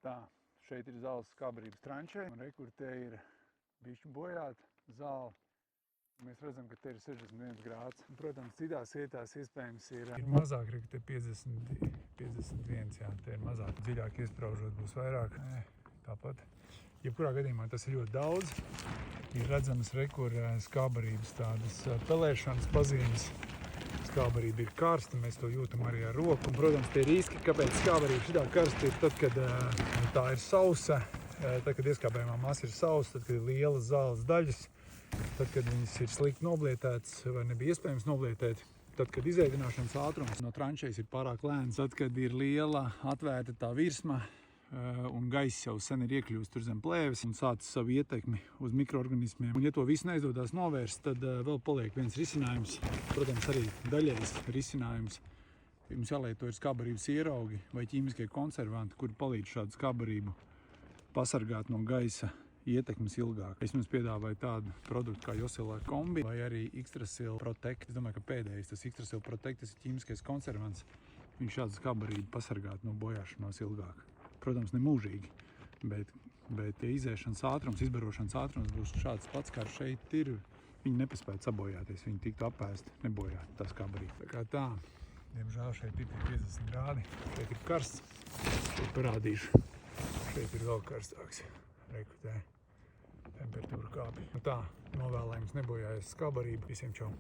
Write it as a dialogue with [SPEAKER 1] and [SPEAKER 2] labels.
[SPEAKER 1] Tā, šeit ir zāles skābarības trančē, un re, kur te ir bišķi bojāta zāle. Mēs redzam, ka te ir 61 grāds. Protams, citās vietās iespējams ir mazāk, re, te 51, jā, te ir mazāk. Dziļāk iespraužot būs vairāk. Tāpat. Jebkurā gadījumā tas ir ļoti daudz. Ir redzamas, re, kur skābarības tādas pelēšanas pazīmes. Skābarība ir karsta, mēs to jūtam arī ar roku. Un, protams, tie riski, kāpēc skābarība šitā karsta, ir tad, kad tā ir sausa, tad, kad ieskābējumā masa ir sausa, tad, kad ir lielas zāles daļas, tad, kad viņas ir slikti noblietētas vai nebija iespējams noblietēt, tad, kad izēdināšanas ātrums no trančēs ir pārāk lēns, tad, kad ir liela atvērta tā virsma un gaiss jau sen ir iekļūst tur zem plēves un sācis savu ietekmi uz mikroorganismiem. Un, ja to visu neizdodas novērst, tad vēl paliek viens risinājums, protams, arī daļējs risinājums. Mums jālieto ir skābarības ieraugi vai ķīmiskie konservanti, kuri palīdz šādu skābarību pasargāt no gaisa ietekmes ilgāk. Es jums piedāvāju tādu produktu kā Josilā kombi vai arī Xtrasil Protect. Es domāju, ka pēdējais tas Xtrasil Protect, tas ir ķīmiskais konservants. Viņš šādu skābarību pasargāt no bojāšanās ilgāk. Protams, ne mūžīgi, bet ja izēšanas ātrums, izbarošanas ātrums būs šāds pats, kā šeit ir, viņi nepaspētu sabojāties, viņi tiktu apēsti, nebojāt tā skābarība. Tā kā tā, diemžēl šeit ir 50 grādi, šeit ir karsts, šeit parādīšu, šeit ir vēl karstāks, reku te temperatūra kāpja. Tā, novēlējums nebojājas skābarība, visiem čau!